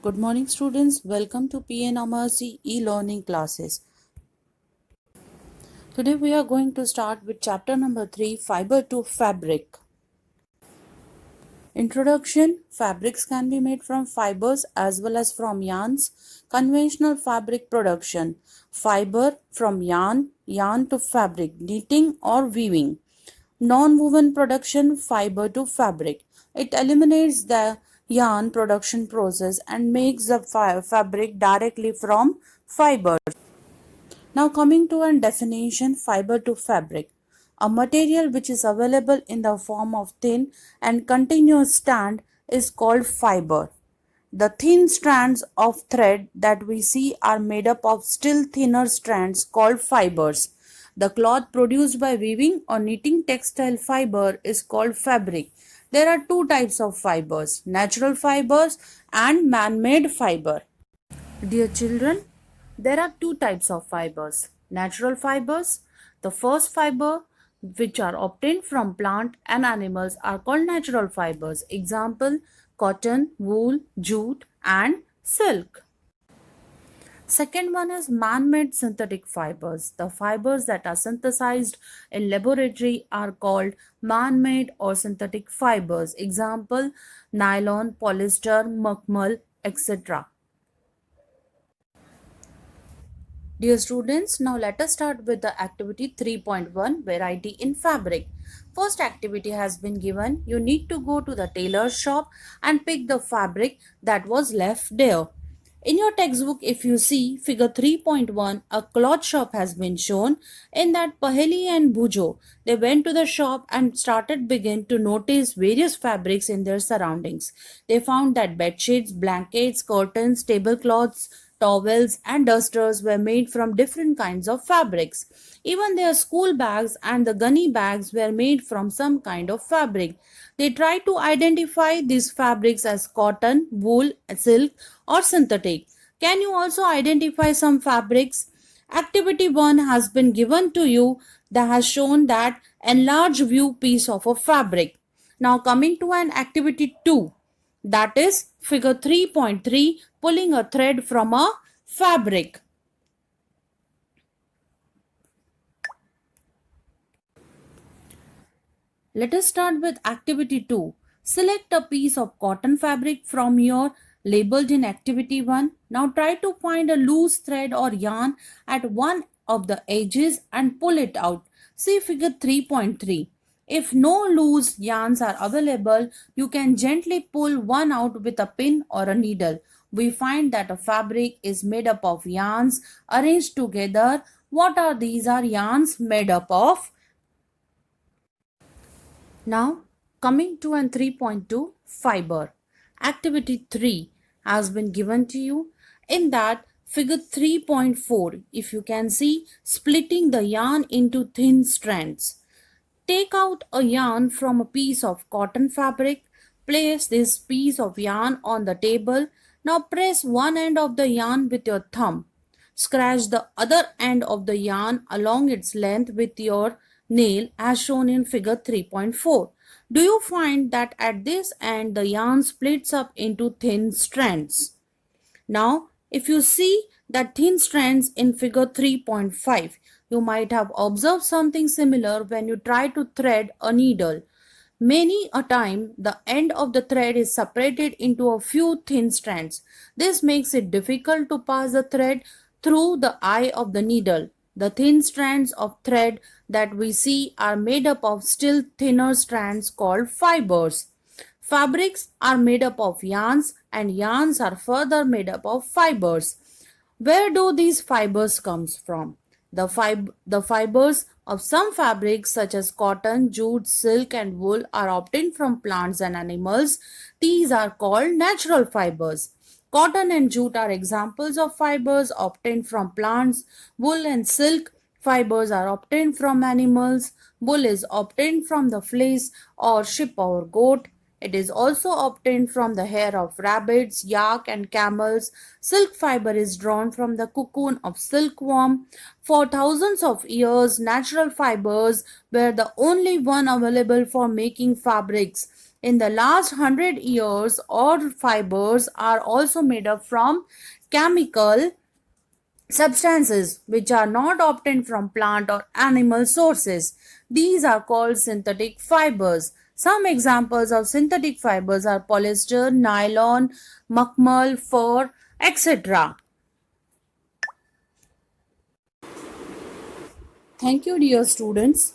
Good morning, students. Welcome to PNMRC e-learning classes. Today we are going to start with chapter number 3, Fiber to Fabric. Introduction. Fabrics can be made from fibers as well as from yarns. Conventional fabric production. Fiber from yarn, yarn to fabric, knitting or weaving. Non-woven production, fiber to fabric. It eliminates the yarn production process and makes the fabric directly from fiber. Now coming to a definition, fiber to fabric. A material which is available in the form of thin and continuous strand is called fiber. The thin strands of thread that we see are made up of still thinner strands called fibers. The cloth produced by weaving or knitting textile fiber is called fabric. There are two types of fibers, natural fibers and man-made fiber. Dear children, there are two types of fibers. Natural fibers, the first fiber which are obtained from plant and animals are called natural fibers. Example, cotton, wool, jute and silk. Second one is man-made synthetic fibers. The fibers that are synthesized in laboratory are called man-made or synthetic fibers. Example, nylon, polyester, makmal, etc. Dear students, now let us start with the activity 3.1, variety in fabric. First activity has been given. You need to go to the tailor's shop and pick the fabric that was left there. In your textbook, if you see figure 3.1, a cloth shop has been shown. In that, Paheli and Bhujo, they went to the shop and begin to notice various fabrics in their surroundings. They found that bed sheets, blankets, curtains, tablecloths, towels and dusters were made from different kinds of fabrics. Even their school bags and the gunny bags were made from some kind of fabric. They tried to identify these fabrics as cotton, wool, silk, or synthetic. Can you also identify some fabrics? Activity 1 has been given to you that has shown that enlarge view piece of a fabric. Now coming to an activity 2, that is figure 3.3, pulling a thread from a fabric. Let us start with activity 2. Select a piece of cotton fabric from your labeled in activity 1. Now try to find a loose thread or yarn at one of the edges and pull it out. See figure 3.3. If no loose yarns are available, you can gently pull one out with a pin or a needle. We find that a fabric is made up of yarns arranged together. What are these are yarns made up of? Now, coming to an 3.2, fiber. Activity 3 has been given to you. In that, figure 3.4, if you can see, splitting the yarn into thin strands. Take out a yarn from a piece of cotton fabric. Place this piece of yarn on the table. Now press one end of the yarn with your thumb. Scratch the other end of the yarn along its length with your nail as shown in figure 3.4. Do you find that at this end the yarn splits up into thin strands? Now, if you see that thin strands in figure 3.5, you might have observed something similar when you try to thread a needle. Many a time, the end of the thread is separated into a few thin strands. This makes it difficult to pass the thread through the eye of the needle. The thin strands of thread that we see are made up of still thinner strands called fibers. Fabrics are made up of yarns and yarns are further made up of fibers. Where do these fibers comes from? The fibers of some fabrics such as cotton, jute, silk and wool are obtained from plants and animals. These are called natural fibers. Cotton and jute are examples of fibers obtained from plants. Wool and silk fibers are obtained from animals. Wool is obtained from the fleece or sheep or goat. It is also obtained from the hair of rabbits, yak and camels. Silk fiber is drawn from the cocoon of silkworm. For thousands of years, natural fibers were the only one available for making fabrics. In the last 100 years, all fibers are also made up from chemical substances which are not obtained from plant or animal sources. These are called synthetic fibers. Some examples of synthetic fibers are polyester, nylon, makmal, fur, etc. Thank you, dear students.